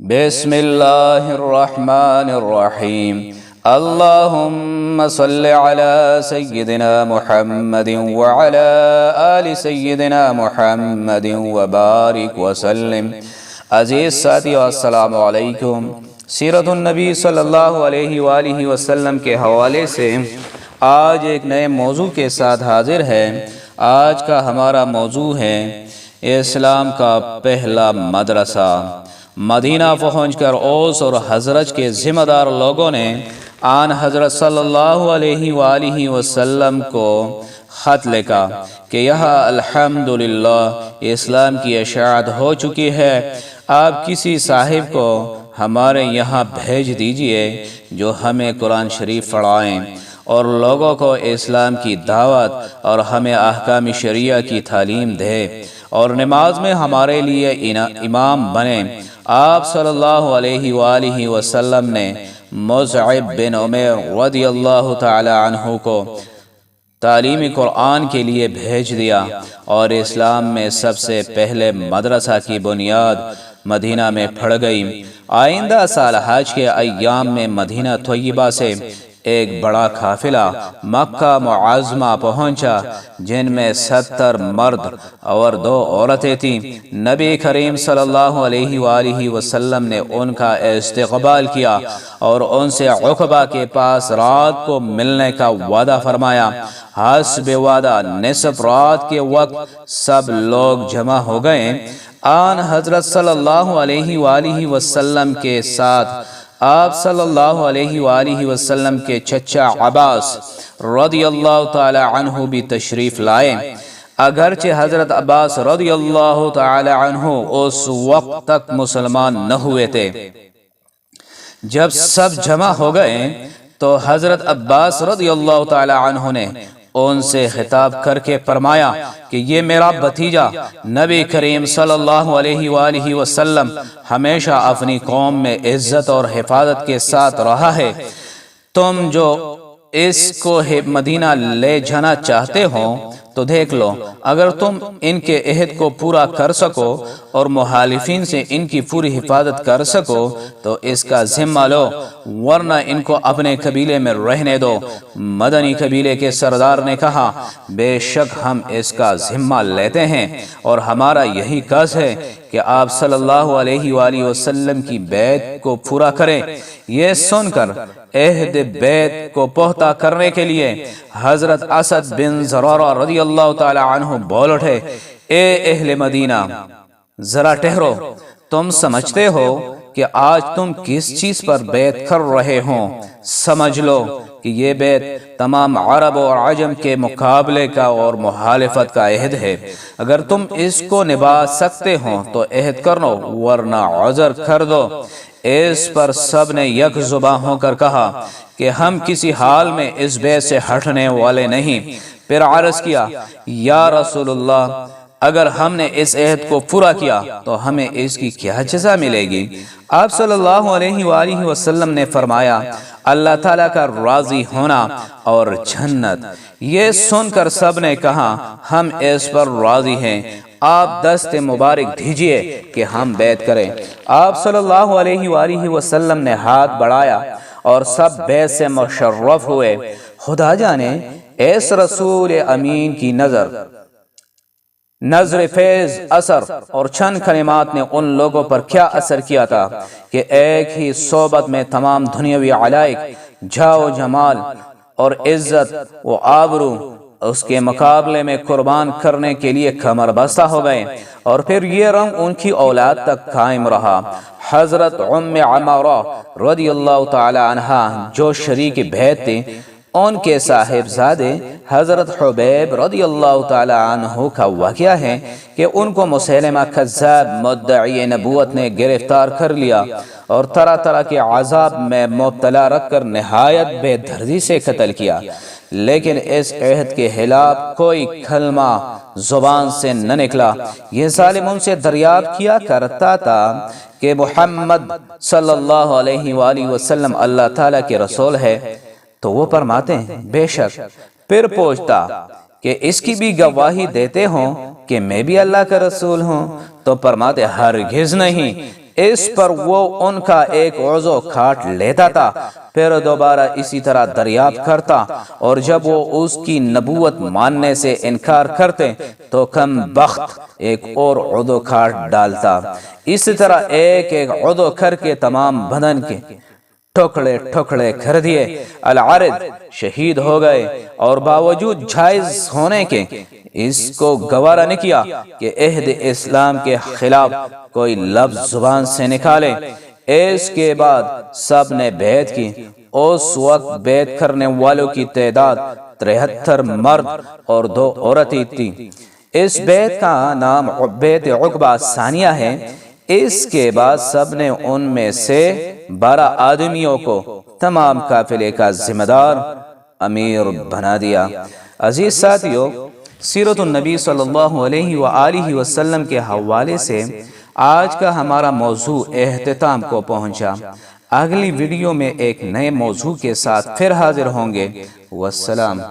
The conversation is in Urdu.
بسم اللہ الرحمن الرحیم اللہم صل علی سیدنا محمد وعلی آل سیدنا محمد وبارک وسلم۔ عزیز ساتھیو، السلام علیکم۔ سیرت النبی صلی اللہ علیہ وآلہ وسلم کے حوالے سے آج ایک نئے موضوع کے ساتھ حاضر ہے۔ آج کا ہمارا موضوع ہے اسلام کا پہلا مدرسہ۔ مدینہ پہنچ کر اوس اور حضرت کے ذمہ دار لوگوں نے آن حضرت صلی اللہ علیہ وآلہ وسلم کو خط لکھا کہ یہاں الحمدللہ اسلام کی اشاعت ہو چکی ہے، آپ کسی صاحب کو ہمارے یہاں بھیج دیجئے جو ہمیں قرآن شریف پڑھائیں اور لوگوں کو اسلام کی دعوت اور ہمیں احکام شریعہ کی تعلیم دے اور نماز میں ہمارے لیے امام بنے۔ آپ صلی اللہ علیہ وآلہ وسلم نے مصعب بن عمیر رضی اللہ تعالی عنہ کو تعلیم قرآن کے لیے بھیج دیا اور اسلام میں سب سے پہلے مدرسہ کی بنیاد مدینہ میں پڑ گئی۔ آئندہ سال حج کے ایام میں مدینہ طیبہ سے ایک بڑا قافلہ مکہ معظمہ پہنچا، جن میں 70 مرد اور 2 عورتیں تھیں۔ نبی کریم صلی اللہ علیہ وآلہ وسلم نے ان کا استقبال کیا اور ان سے عقبہ کے پاس رات کو ملنے کا وعدہ فرمایا۔ حسب وعدہ نصف رات کے وقت سب لوگ جمع ہو گئے۔ آن حضرت صلی اللہ علیہ وآلہ وسلم کے ساتھ آپ صلی اللہ علیہ وآلہ وسلم کے چچا عباس رضی اللہ تعالی عنہ بھی تشریف لائے۔ اگرچہ حضرت عباس رضی اللہ تعالی عنہ اس وقت تک مسلمان نہ ہوئے تھے۔ جب سب جمع ہو گئے تو حضرت عباس رضی اللہ تعالی عنہ نے ان سے خطاب کر کے فرمایا کہ یہ میرا بھتیجا نبی کریم صلی اللہ علیہ وآلہ وسلم ہمیشہ اپنی قوم میں عزت اور حفاظت کے ساتھ رہا ہے۔ تم جو اس کو مدینہ لے جانا چاہتے ہو تو دیکھ لو، اگر تم ان کے عہد کو پورا کر سکو اور مخالفین سے ان کی پوری حفاظت کر سکو تو اس کا ذمہ لو، ورنہ ان کو اپنے قبیلے میں رہنے دو۔ مدنی قبیلے کے سردار نے کہا، بے شک ہم اس کا ذمہ لیتے ہیں اور ہمارا یہی قصد ہے کہ آپ صلی اللہ علیہ وآلہ وسلم کی بیعت کو پورا کریں۔ یہ سن کر عہد بیعت کو پختہ کرنے کے لیے حضرت اسد بن زرارہ رضی اللہ تعالی عنہ بول اٹھے، اے اہل مدینہ، ذرا ٹھہرو، تم سمجھتے ہو کہ آج تم کس چیز پر بیعت کر رہے ہو؟ سمجھ لو کہ یہ بیعت تمام عرب اور عجم کے مقابلے کا اور مخالفت کا عہد ہے۔ اگر تم اس کو نبھا سکتے ہو تو عہد کر لو، ورنہ عذر کر دو۔ اس پر سب نے یک زباں ہو کر کہا کہ ہم کسی حال میں اس بیعت سے ہٹنے والے نہیں۔ پھر عرض کیا، یا رسول اللہ، اگر ہم نے اس عہد کو پورا کیا تو ہمیں اس کی کیا جزا ملے گی؟ آپ صلی اللہ علیہ وآلہ وسلم نے فرمایا، اللہ تعالیٰ کا راضی ہونا اور جنت۔ یہ سن کر سب نے کہا، ہم اس پر راضی ہیں، آپ دست مبارک دیجئے کہ ہم بیعت کریں۔ آپ صلی اللہ علیہ وآلہ وسلم نے ہاتھ بڑھایا اور سب بیعت سے مشرف ہوئے۔ خدا جانے اس رسول امین کی نظر فیض اثر اور چند کلمات نے ان لوگوں پر کیا اثر کیا تھا کہ ایک ہی صحبت میں تمام دنیاوی علائق، جاہ و جمال اور عزت و آبرو اس کے مقابلے میں قربان کرنے کے لیے کمر بستہ ہو گئے، اور پھر یہ رنگ ان کی اولاد تک قائم رہا۔ حضرت ام عمارہ رضی اللہ تعالی عنہ جو شریک بیعت تھے، ان کے صاحبزادے حضرت حبیب رضی اللہ تعالی عنہ کا واقعہ ہے کہ ان کو مسیلمہ کذاب مدعی نبوت نے گرفتار کر لیا اور طرح طرح کے عذاب میں مبتلا رکھ کر نہایت بے دردی سے قتل کیا، لیکن اس عہد کے خلاف کوئی کلمہ زبان سے نہ نکلا۔ یہ ظالم ان سے دریافت کیا کرتا تھا کہ محمد صلی اللہ علیہ وآلہ وسلم اللہ تعالیٰ کے رسول ہے تو وہ فرماتے ہیں بے شک۔ پھر پوچھتا کہ اس کی بھی گواہی دیتے ہوں کہ میں بھی اللہ کا رسول ہوں، تو فرماتے ہرگز نہیں، اس پر وہ ان کا ایک عضو کاٹ لیتا تھا، پھر دوبارہ اسی طرح دریافت کرتا، اور جب وہ اس کی نبوت ماننے سے انکار کرتے تو کم بخت ایک اور عضو کاٹ ڈالتا۔ اسی طرح ایک ایک عضو کر کے تمام بدن کے ٹکڑے ٹکڑے کر دیے۔ العارض شہید ہو گئے اور باوجود جائز ہونے کے اس کو گوارا نہیں کیا کہ عہد اسلام کے خلاف کوئی لفظ زبان سے نکالے۔ اس کے بعد سب نے بیعت کی۔ اس وقت بیعت کرنے والوں کی تعداد 73 مرد اور 2 عورتیں تھیں۔ اس بیعت کا نام بیعت عقبہ ثانیہ ہے۔ اس کے بعد سب نے ان میں سے 12 آدمیوں کو تمام قافلے کا ذمہ دار امیر بنا دیا۔ عزیز ساتھیو، سیرت النبی صلی اللہ علیہ وآلہ وسلم کے حوالے سے آج کا ہمارا موضوع اختتام کو پہنچا۔ اگلی ویڈیو میں ایک نئے موضوع کے ساتھ پھر حاضر ہوں گے۔ والسلام۔